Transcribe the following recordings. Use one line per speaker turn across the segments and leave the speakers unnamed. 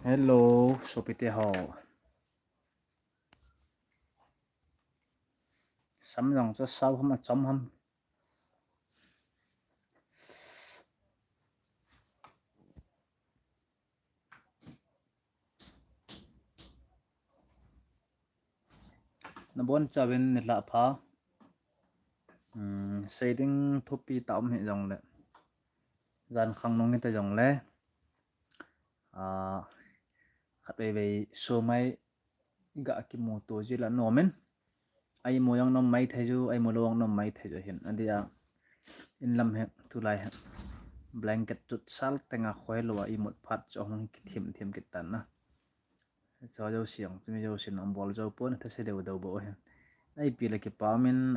Hello, Sopite Ho. Sắm dòng cho sau không mà chấm không. Nó bốn cho bên nhiệt lạ phá. Xây tính thu pi tạo hệ dòng lệ. Dàn khăn nông người ta dòng lệ. Khát về số máy gạ kì mô tổ dì là nô mình. Ai mô yang nông máy thay dù, ai mô lông nông máy thay dù hiện. Anh đi in lâm hệ, thu lại hệ. Blanket chút sal tenga khoe loa i một phát cho hông thiểm thiểm kịch tàn na. Cho dâu xiong, chứ mi dâu xiong ông bò dâu bốn, ta sẽ đều đầu bộ hệ. Ai pi là kì báo mình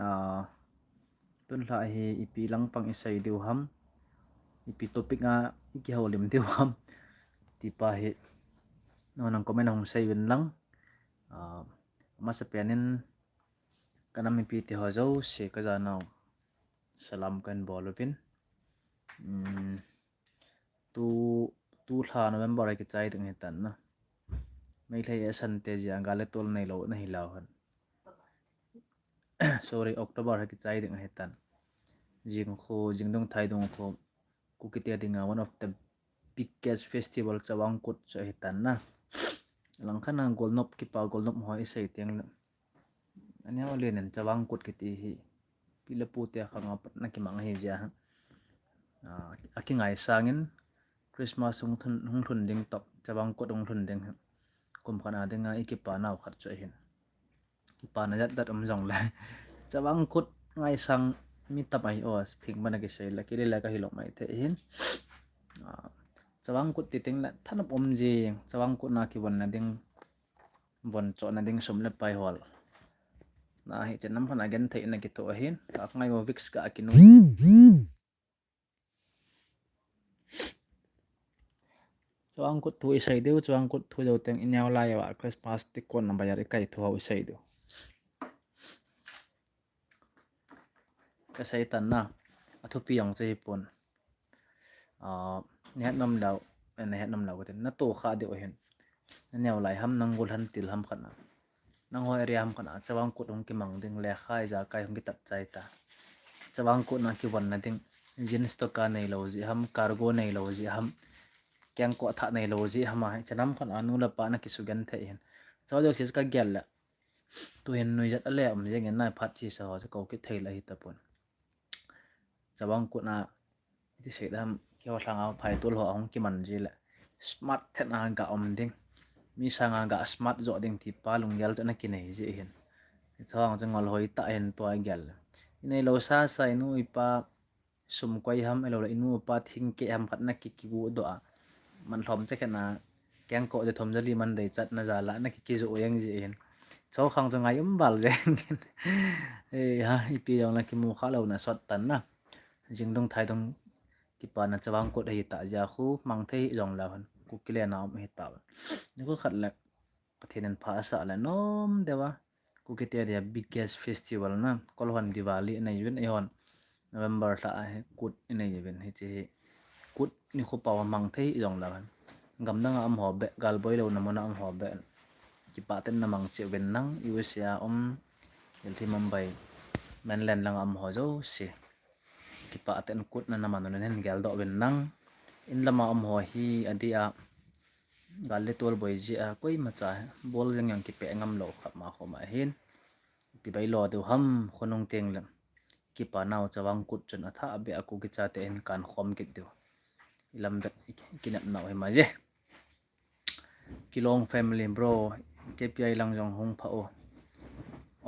tuần lại hi ipi lang pang isay diu ham ipi topic nga iki hawlim diu ham ti pa hi no nang comment hong say win lang masapianin kanam ipi ti hazo se kaza naw salam kan bolovin tu tha November ai ki chai ding hetan na mai thai asan te ji angale tol nei lo na hilaw han sorry October ai ki chai ding hetan jingdong thai dong ko kukitia dinga one of the biggest festival chawangkut so hitan na langkhana golnop ki pa golnop hoi sei tiang ania walen chawangkut kiti hi pilapu te khanga patna ki mang hi ja aki ngai sangin Christmas hung thun ding top chawangkut hung thun ding kum khana dinga ikipa naw khat cho hin kipa na jat dat jong la chawangkut ngai sang mi tapai os thing bana ki sei la ki le ka hilok mai the hin chawangkut ti ting la thanap ji chawangkut na ki bon na ding bon cho na ding som le pai hol na hi chenam phana gen thei na ki to hin ta ngai wo vix ka ki nu chawangkut thu isai deu chawangkut thu jo teng inyaw la ya Christmas ti kon na bayar kai thu hau isai deu ka sai tan na athu pi yang chei pon net nam daw en het nam law ten na to kha de o hen nyaw lai ham nang gol han til ham khana nang hoi area ham khana chawangkut ong ki mang ding le khai ja kai hong ki tat chai ta chawangkut na ki wan na ding jeans to ka nei lo ji ham cargo nei lo ji ham kyang ko tha nei lo ji hama chanam khan anu la pa na ki sugan the hen chaw jo sis ka gyal la tu hen nui jat ale am jeng en na phat chi sa ho ko ki thei la hi ta pon chawangkut na ti se dam ki ho thanga phai tul ho ong ki man ji la smart the na ga om ding mi sanga ga smart zo ding ti pa lung yal cha na ki nei ji hen chawang changol hoi ta hen to gyal nei lo sa sa inu ipa sum koi ham elo la inu pa thing ke ham khat na ki gu do a man thom che khana kyang ko je thom jali man dei chat na jala na ki zo yang ji hen chaw khang cho ngai bal reng ha ipi yong la ki mu kha lo na sot tan na jingdong thai dong ki pa na chawangkut hi ta ja khu mang thei jong la han ku kile na am hi ta ni ko khat la pathinan pha sa la nom dewa ku kitia dia biggest festival na kolhan diwali na yun ai hon November ta kut inai yun hi chi kut ni khu paw mang thei jong la han gam na am ho be gal boy lo na mona am ho be ki pa ten na mang che wen nang USA Delhi Mumbai mainland lang am ho zo si ki pa ten kut na naman nen gal do wen nang in lama am ho hi adia gal le tol boy ji a koi ma cha bol yang ki pe ngam lo kha ma kho ma hin pi bai lo du ham khonong teng lam ki pa naw chawangkut chun atha be aku ki cha te en kan khom ki du ilam bet kinap naw he ma je kilong family bro KPI lang jong hong pha o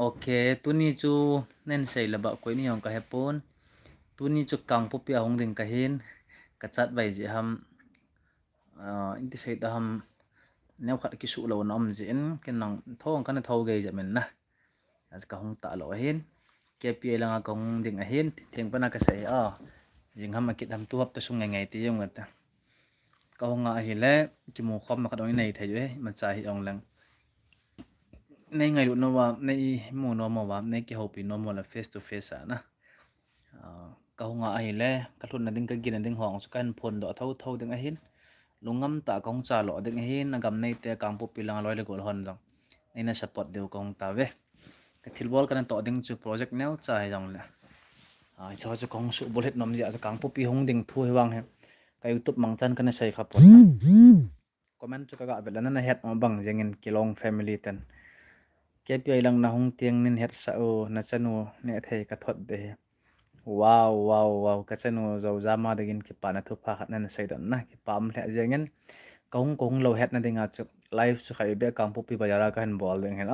okay tuni chu nen sei la ba koi ni yong ka hepon tuni chu kang pu pia hong ding ka hin ka chat bai ji ham inti sei da ham new khat ki su lo nam ji en ken nang thong kan thau ge ja men na as ka hong ta lo hin KPI lang ka hong ding a hin theng pa na ka sei jing ham akit ham tu hap ta sung ngai ngai ti yong ta ka hong a hi le ki mu khom na ka dong nei thai je ma cha hi ong lang nei ngai lu no wa nei mu no mo wa nei ki hopi no mo la face to face a na ka hong a hi le ka thun na ding ka gin ding hong su kan phon do thau thau ding a hin lungam ta kong cha lo ding hin agam nei te kang pu pilang loi le gol hon jong aina support deu kong ta ve ka thilbol kan to ding chu project neu cha hai jong le ai cho chu kong su bol het nom ja kang pu pi hong ding thu hi wang he ka youtube mang chan kan sei kha pon comment chu ka ga bela na het ma bang jengin kilong family ten KPI lang na hong tiang nin het sa o na chanu ne thei ka thot de wow wow wow ka chanu zo zama degin ki pa na thu pha khat na sei dan na ki pam le jengin kong lo het na dinga chu live chu khai be kang pu pi bayara ka han bol deng hen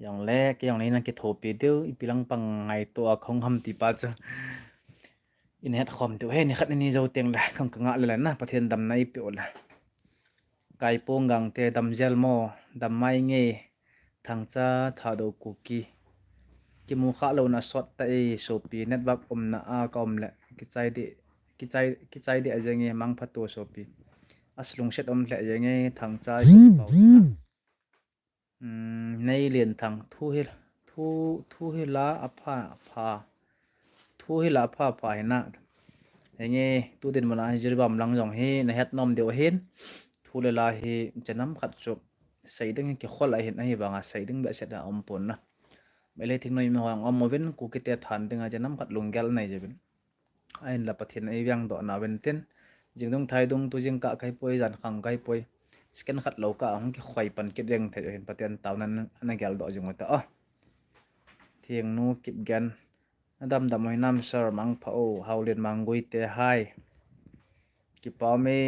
yang le ki yang nei na ki thopi deu ipilang pang ngai to a khong ham ti pa chu in het khom tu he ni khat ni zo teng la khang ka nga le na pathian dam nai pi ola kai pong gang te dam gel mo dam mai nge thang cha tha do ku ki mu kha lo na shot ta e sopi network na a kom le ki chai di ajenge mang phato sopi aslung set le ajenge thang cha pau nei liền thang thu hi la apha pha thu hi la pha pha na enge tu din mana jirbam lang jong he na het nom deu hen thu le la hi chanam khat chu sei ding ki khol a hin a hi wanga sei ding be set a om pon na mele thing noi ma wang om movin ku ki te than dinga janam khat lunggel nai jebin ain la pathin ai yang do na wen ten jingdong thai dong tu jing ka kai poi jan khang kai poi scan khat lo ka ang ki khoi pan ki reng the hin pathian taw nan na gel do jing ta thieng nu kip gan adam da moi nam sar mang pha o haulin mangui te hai ki pa me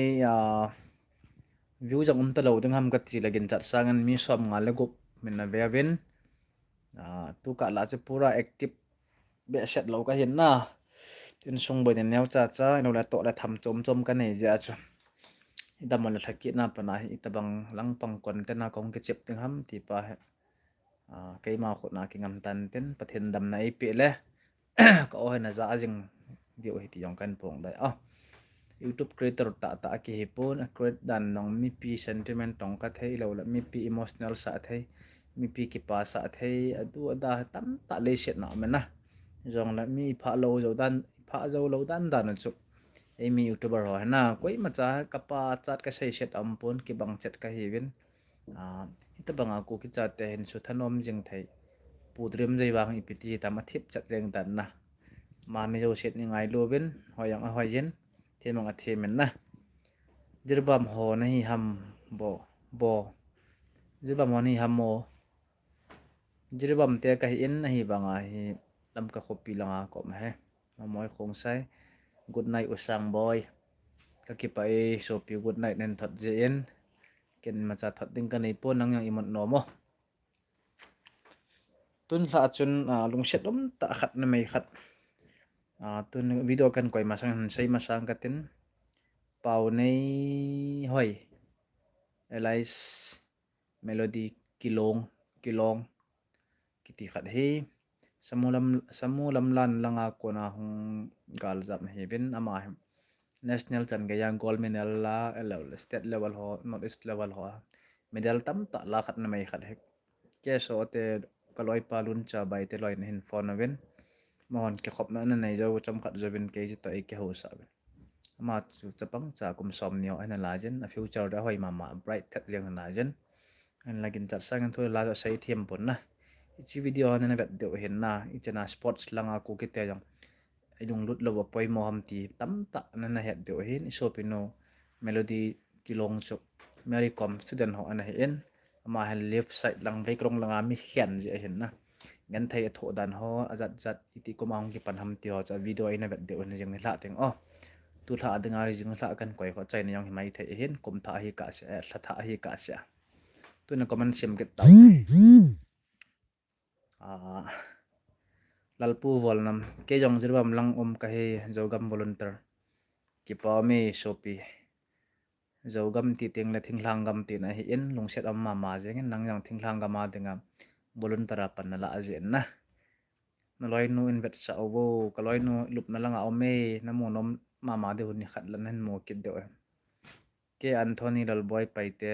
view jang ta lo ding ham ka ti lagin chat sangan mi som nga le gup min na vevin tu ka la che pura active be set lo ka hin na tin sung bo den neu cha cha no la to la tham chom chom ka nei ja chu ida mon la thaki na pa na hi tabang lang pang kon te na kong ke chep ting ham ti pa he ke ma kho na ki ngam tan ten pathen dam na pi le ka o na za jing dio hi ti yong kan pong dai YouTube creator ta ki hi pon create dan nong mi pi sentiment tong ka thei lo la mi pi emotional sa thei mi pi ki pa sa thei adu ada tam ta le set na me na jong la mi pha lo zo dan pha zo lo dan dan chu ei mi youtuber ho na koi ma cha ka pa chat ka sei set am pon ki bang chat ka hi win ita banga ko ki chat te hin su thanom jing thei pudrim jai wang ipiti ta ma thip chat reng dan na ma mi zo set ni ngai lo win hoyang a hoyen thế mà ngặt thì mình na jirbam ho nahi ham bo jirbam ho nahi ham mo jirbam te ka hi in nahi banga hi lam ka khopi langa ko ma he ma moi khong sai good night usang boy ka ki pai so pi good night nen that je in ken ma cha that ding ka nei po nang yang imot no mo tun la chun lung set om ta khat na mai khat tun video kan koi ma sang sei ma sang ka tin pau nei hoi Elise melody kilong kiti khat he samulam lan langa kona hung gal zap he bin ama national chan ga yang gold medal la state level ho north east level ho medal tam ta la khat na mai khat he ke so te kaloi palun cha bai te loi hin phone wen mohon ke khop na nei zo cham khat zobin ke ji to e ke ho sa ma chu chapang cha kum som nio ana la jen a future da hoi mama bright that jeng na jen an lagin chat sang thoi la so sei thiam pon na chi video na bet de hen na ichana sports langa ku ki te jang idung lut lo poi mo ham ti tam ta na na het de hen so pino melody kilong chok mary com student ho ana hen ama han left side lang ve krong langa mi hian je hen na ngan thai tho dan ho azat zat iti ko maung ki pan ham ti ho cha video ina bet de hen jeng ni la teng tu tha adanga jing tha kan koi kho chai na yang mai the hin kum tha hi ka se tha tha hi ka se tu na comment sim get ta lalpu volnam ke jong jirbam lang ka he jogam volunteer ki pa me sopi jogam ti teng la thinglang gam ti na hi in lungset amma ma jeng nang yang thinglang gama denga volunteer pan na la ajen na loi nu invest sa obo ka loi nu lup na lang ome na mo nom mama de hun ni khat lan hen mo kit de ke anthony lal boy paite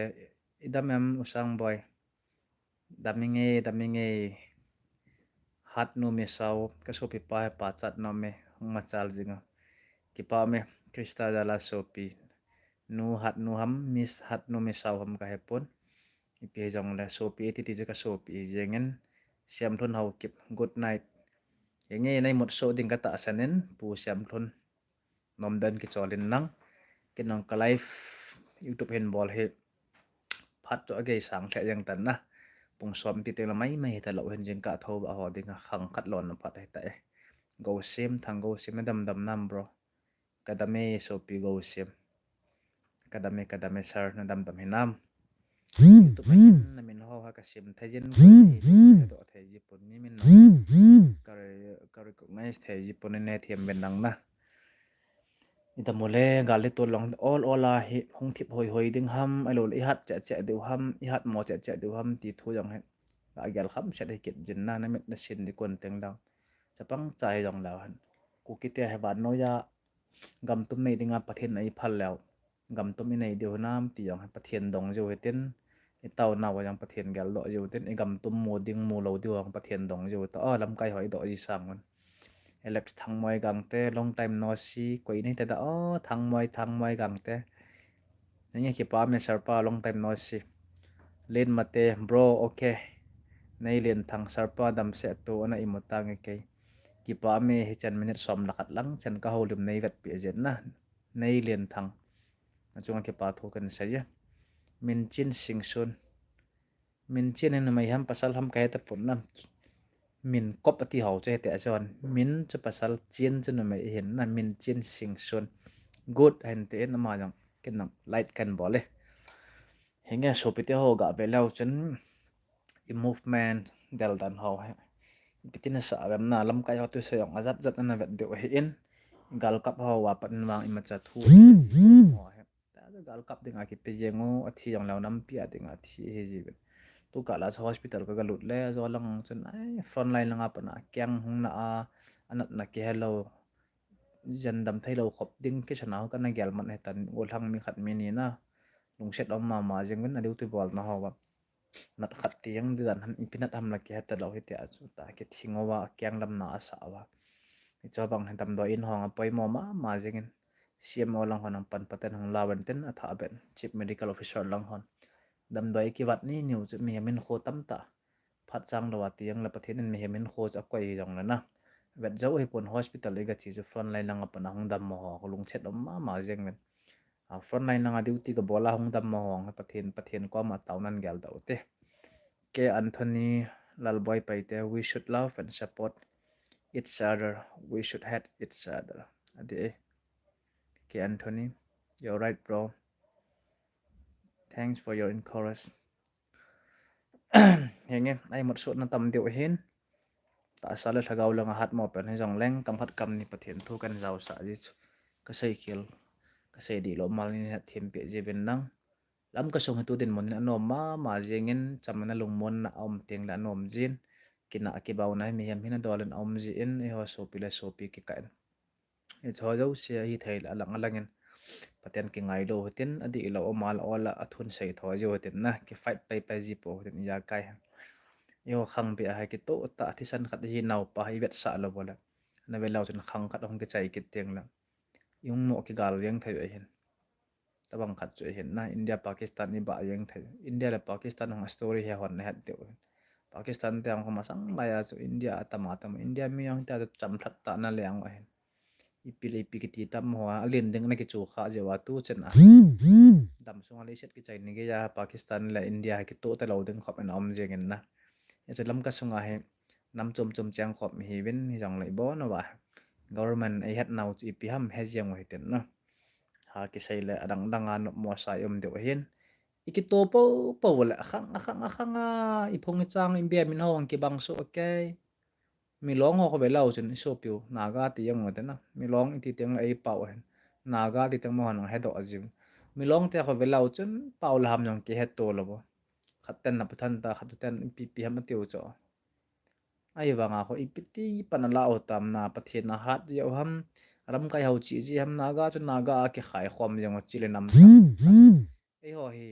idam em usang boy daminge hat nu me sau ka sopi pa chat no me nga chal jinga ki pa me krista dala sopi nu hat nu ham mis hat nu misau ham ka hepon ipi jong la sopi ti ti ka sopi jengen siam thon hau kip good night enge nai mot so ding kata sanen pu siam thon nom dan ki cholin nang kinong ka live youtube hen bol he phat to age sang thla yang tan na pung som ti te la mai mai ta lo hen jeng ka tho ba ho ding khang khat lon na phat he ta e go sim thang go sim dam dam nam bro kadame sopi go sim kadame sir na dam dam hinam tu main na min ho ha ka sim thajin ko do thai ji pun mi min ka recognize thai ji pun ne thiam ben nang na ita mole gali to long all a hi hong thip hoi hoi ding ham alo i hat cha de ham i hat mo cha de ham ti thu jong he a gal kham se de kit jin na met na sin di kon teng dang chapang chai jong law han ku ki te ha ban no ya gam tum nei dinga pathen ai phal law gam tum i nei de nam ti jong pathen dong jo heten i tau na wa jang pathen gal do jo ten i gam tum mo ding mo lo diwang pathen dong jo ta a lam kai hoi do ji sang Alex thằng moi gang te long time no see koi nei ta da thằng moi gang te nang ki pa me sarpa long time no see len mate bro okay nei len thằng sarpa dam se to ana imota nge ke ki pa me hi chan minute som lakat lang chan ka holim nei gat pi jen na nei len thằng achunga ki pa tho kan sa ya min chin sing sun min chin en mai ham pasal ham kai ta pun nam min kop ati hau che te achon min chu pasal chin chu na mai hin na min chin sing sun good and te na ma jang ken nam light kan bole hinga sopite ho ga belau chen i movement del dan ho he pitina sa gam na lam kai ho tu se yong azat zat na vet de he in gal kap ho wa pat wang i ma cha thu ho he ta gal kap dinga ki pe jengo athi yong law nam pi adinga thi he ji tu ka la hospital ka galut le zo lang chen ai front line lang apa na kyang hung na a anat na ki hello jan dam thai lo khop ding ke chana ka na gyal man he tan ol hang mi khat mi ni na lung set om ma jeng ben adu tu bol na hawa nat khat tiang di dan han ipinat ham la ki hata lo he te asu ta ke thingowa kyang lam na asa wa ni cho bang han tam do in hong a poi mo ma jengin CMO lang hon ang pan paten hong lawan ten atha ben chief medical officer lang hon dam doi ki wat ni niu chu mi min kho tam ta phat chang lo wa tiang la pathen mi min kho cha koi jong na vet zo he pon hospital le ga chi ju front line lang apa na hong dam mo ho lung set om ma jeng men a front line lang a duty ka bola hong dam mo hong pathen ko ma taunan gal da te ke Anthony lalboy paite we should love and support each other we should hate each other ade ke Anthony you're right bro thanks for your encourage henge ai một số na tam deuh hin ta sala thagau langa hat mo pen jong leng kam phat kam ni pathian thu kan jaw sa ji ka sei kil ka sei di lo mal ni thim pe je ben nang lam ka song tu din mon na nom ma jengin chamna lung mon na om teng la nom jin kina ki baw na mi hem hina dolen om ji in e ho so pila so pi ki kan e cho jo sia hi thai la lang langin pathian ki ngai do hotin adi lo omal ola athun sei tho jo hotin na ki fight pai ji po hotin ya kai yo khang bi ha ki to ta thi san khat hi naw pa hi vet sa lo bola na ve law chen khang khat ong ke chai ki teng la yung mo ki gal yang thai hin tabang khat chu hin na India Pakistan ni ba yang thai India la Pakistan hong story he hon hat de Pakistan te ang ma sang la ya chu India atama tam India mi yang ta cham that ta na leng wa hin ipil ipi ki ti tam ho alin ding na ki chu kha je wa tu chen a dam sung ali set ki chai ni ge ya Pakistan la India ki to ta lo ding khop en om jeng en na ya lam ka sunga he nam chom chom chang khop hi ben hi jang lai bo no wa government ai het nau chi pi ham he jeng wa ten na ha ki sei le adang danga no mo sai de hin iki to po wala akhang i phong chang im bia min hawang ki bang so okay mi long ho ko belau chen so piu naga ti yang ma na mi long ti teng ai pau hen naga ti teng mo han he do azim mi long te ko belau chen pau la ham jong ki het to lo bo khatten na pathan ta khatuten pi pi ham tiu cho ai wanga ko ipiti panala o tam na pathian na hat yo ham ram kai hau chi ji ham naga chu naga ke khai khom jong chile nam ei ho hi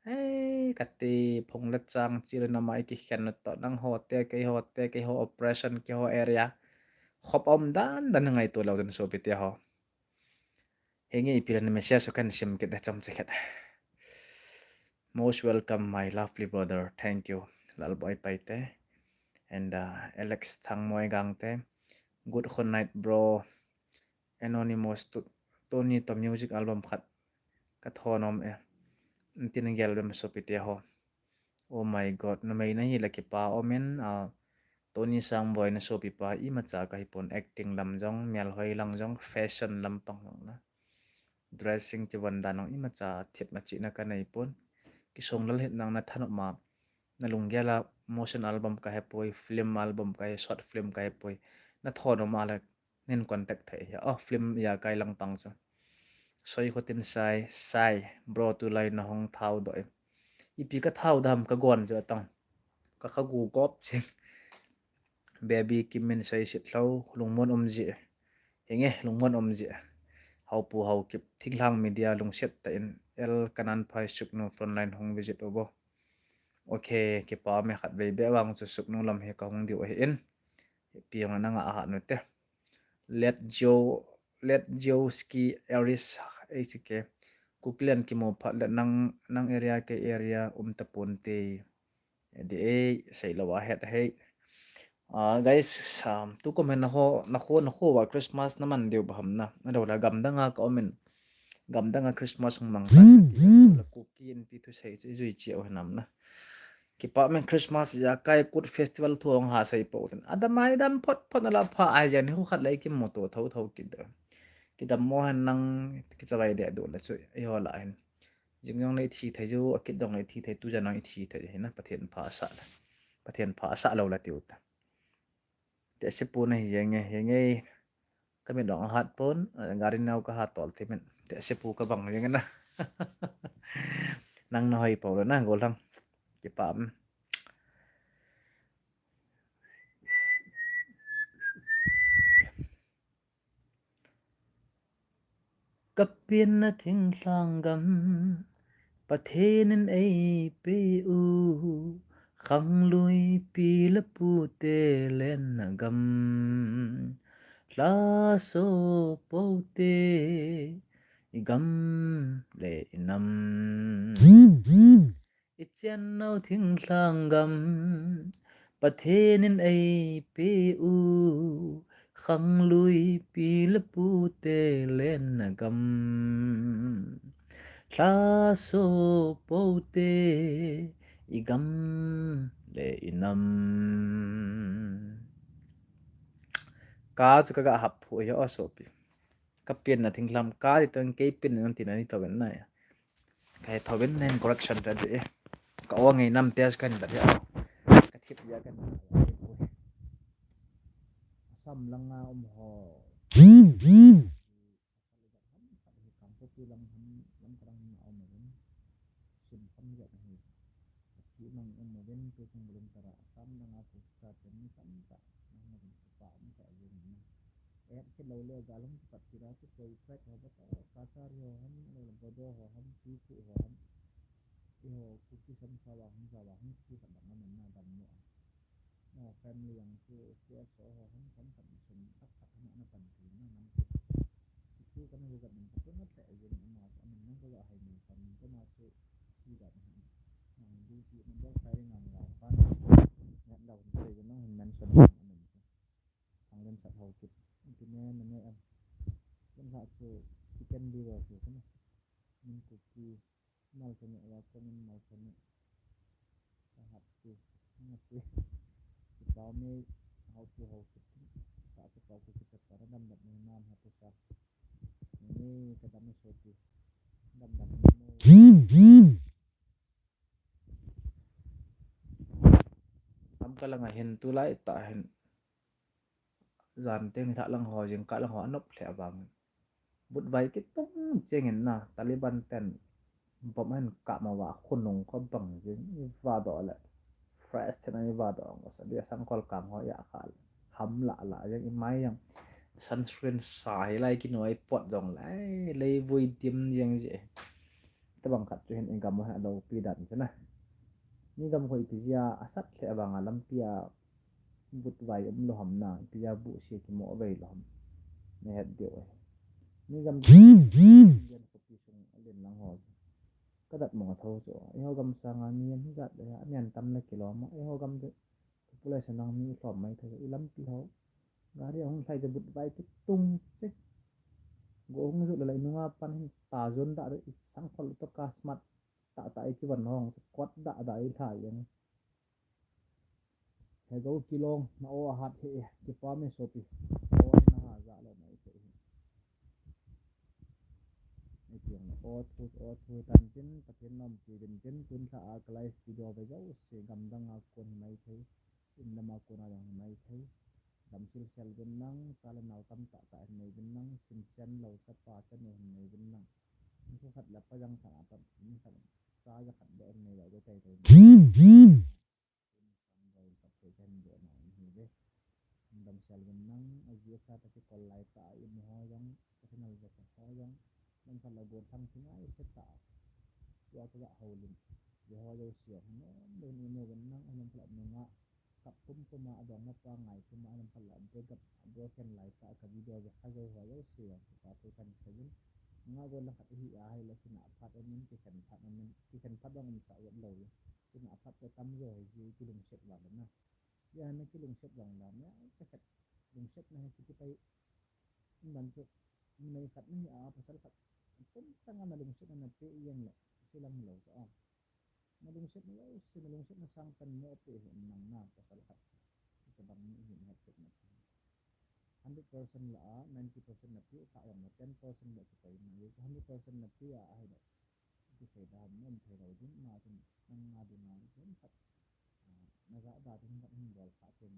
hey kati phong let chang chile na mai ki khen to nang ho te ke ho operation ke ho area khop om dan ngai to lo den so pite ho Hengi ipiran message so kan sim kita chom chekat. Most welcome my lovely brother. Thank you. Lalboy paite and Alex thang moy gangte. Good night bro. Anonymous to Tony to music album khat kathonom e. Tin gel bem so pite ho. Oh my god, no may nahi laki pa omen Tony sang boy na so pipa I macha ka hipon acting lam jong mial hoi lang jong fashion lam pang na. Dressing ti wanda nong I macha thip machi na ka na ipon. Kisong lal hit nang na thanop ma nalunggela motion album ka hepoi film album ka short film ka hepoi na thono ma la nen contact thai ya film ya kai lang pang so soi ko tin sai bro tu lai na hong thau do ipi ka thau dam ka gon jo tang ka kha gu kop ching baby kim min sai sit lo lungmon omji henge lungmon omji hau pu hau kip thinglang media lungset ta in el kanan phai suk no frontline hong visit obo okay ke pa me khat ve be wang chu suk no lam he ka hong di o he in piang na nga a no te let joe let joe ski aris hck kuklian ki mo phat le nang area ke area tapon te de sei lawa het he guys tu ko men na ho wa christmas naman deu baham na do la gam da nga ka omen gam da nga christmas mang ta la cookie in pi tu sei zui chi o nam na ki pa men christmas ya kai kut festival thuang ha sei po ten adamai dam phot phot la pha ai jan hu khat lai ki moto thau thau ki da ki dam mo han nang ki chawai de do la chu e ho la hen jing yong nei thi thai ju akit dong nei thi thai tu ja nang thi thai he na pathen pha sa lo la tiu ta te se pu na yenge kami dong hat pun garin nau ka hat tol timen te se pu ka bang yenge na nang na hoi po na gol thang ki pa kapien na thing sanggam pathenin ei pe u khang lui pi la pu te len na gam la so po te gam le nam ichen nau thing sanggam pathenin ei pe u khang lui pi la pu te len na gam la so po te igam le inam ka chu ka hap phu ya so pi ka pien na thing lam ka ti tang ke pin nan tin ani to ben na ya kai thoben nen correction ta de ka o ngai nam tes kan da ya ka thip ya kan sam lang nga ho kam ko pi lam lam parang na om ben sim sam ya ni ki mang om ben to sung belum tara sam na nga pu sa ten ni sam ta na nga pa ni ka yin ni ke lo le galam pat tira to koi pet ho ba ka sa ri ho ham lo bo do ho ham ti ku ho ham ho ku ki sam sa wa ham ki sa da man na dam no family yang ku sia so ho ham kam kam sum tak tak na pan ki na nam itu kan juga menentukan apa aja yang mas amin kalau hai ni kan itu masuk tidak nah di membuat saya nganggapan nggak daun saya kan mention amin angin sak hau kit intinya namanya kan satu chicken di waktu kan min kuki mau sana ya kan mau sana tahap tu ngerti kita ni hau kit satu hau kit kita sekarang kan tak mengenal hatu sah ini ketemu sopi dam dam am ka lang hin tu lai ta hin zan teng tha lang ho jing ka lang ho anop le bang but vai ki tung chengin na taliban ten bom han ka ma wa khunung ko bang jing va do la fresh ten ai va do ko sa dia sang kol kam ho ya khal ham la yang i mai yang sunscreen sai lai ki noi pot dong lai lei vui tim yang je ta bang khat chu hin engam ha lo pi dan chana ni gam khoi pi ya asat le bang alam pia but vai lo ham na pia bu si ki mo ve lo ham ne het de ni gam Indian kopi sung alin lang ho kadat mga tho so iho gam sang anian gat ya anian tam na kilo ma iho gam de population nang mi som mai tho ilam pi ho gari hong sai de but bai ti tung che go hong zu la inunga pan ta zon da sang khol to ka smart ta ta ai chi ban hong kwat da da ai thai yang he go kilong na o hat he ki pa me so pi o na ha za lo mai se ai tiang o thu tan chin pathin nom chi din chin kun sa a klai video ba jau se gam dang a kon mai thai in lama ko na dang mai thai dam sil sel bin nang kala naw tam ta ta nei bin nang sin sen lo ta pa ta nei bin nang ko khat la pa jang sa ta ni sa sa ja khat de nei lo de tai tai rồi tập thể chân de na ni de dam sel bin nang a ji sa ta ki kol lai ta in ho jang ta na ja ta ho jang nang khat la go thang singa ai se ta ya ta ja ho lin de ho jo sia no de ni no bin nang an khat ni nga kap tum kuma adong na pa ngai kuma an khat la de gap do ken lai ta ka video ja ha jo ho jo sia ta tu kan sa jin nga go la khat hi a hai la sina phat an ki kan phat an ki kan phat dong sa yam lo sina phat ta tam jo ji ki lung set la na ya na ki lung set lang la na ka khat lung set na ki pai man chu nei khat ni a pasal khat tum tanga na lung set na pe yang la silang lo sa na lung set na sina lung set na sang kan mo pe nang na pasal khat ka bang ni hin hat set na 100% la 90% na pi ka yang 10% la ka na 100% na pi a ai da ki sai da mon thai ro din na tin nang na du na tin khat na ga da tin khat hin bol kha tin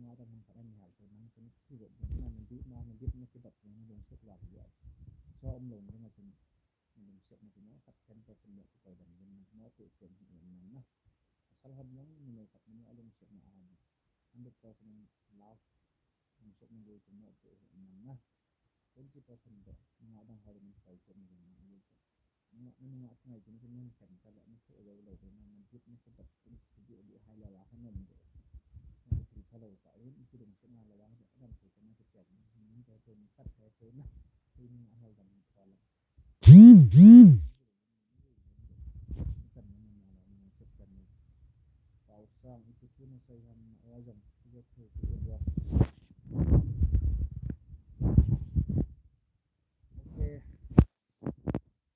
na da mun khat ni hal tin nang tin ki go din na di na di na ki bat ni dong set wa ya so lung ni na tin dong set na tin na khat 10% la ka dan din na pe chen ni na asal had nang ni khat ni alung set na 100% love dong set ni go tin na pe na 20% de nga dang hal ni sai chen ni na ni nga ni nga ngai tin tin ni kan ta la ni ko lo lo de na jip ni ko bat ni ki di hai la la han ni de ni ki ta lo ta ni ki dong chen na la wang de dan ko ta ni ki chen ni de to ni sat he to na ni ni nga hal dan ko la kan ni na la ni chen kan ni pau sang itu pun sai han wa jam ki to ki do okay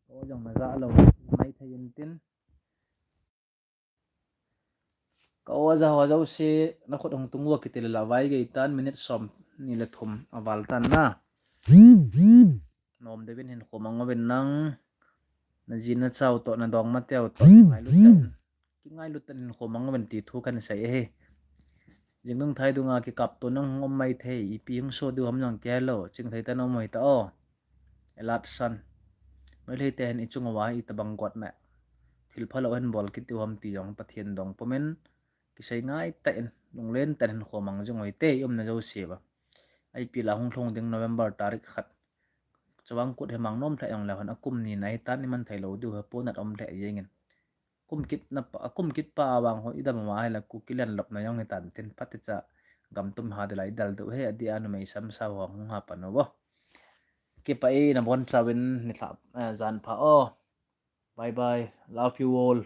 ko jong na za lo mai thay tin ko za ho zo se na khot hong tung wa ki tel la vai ge tan minute som ni le thum awal tan na nom de bin hin ko mang ben nang na jin na chau to na dong ma teo to ngai lu tan ki ngai lu tan hin ko mang ben ti thu kan sai he jing nung thai du nga ki kap to nang ngom mai the i pi hung so du ham nang ke lo ching thai ta no moi ta o elat san mai le ten i chung wa i ta bang got na thil phalo hen bol ki tu ham ti jong pathian dong pomen ki sai ngai ta en lung len tan hen ko mang jong oi te yom na jo se ba ai pi la hung thong ding November tarik khat chawang kut he mang nom tha yang la han akum ni nai tan ni man thai lo du ha ponat om the yengin kum kit pa awang ho idam ma hai la ku kilen lop na yong ni tan tin phat cha gam tum ha de lai dal du he adi anu mai sam sa ho hung ha pa no bo ke pa e na bon chawin ni tha zan pha o bye bye love you all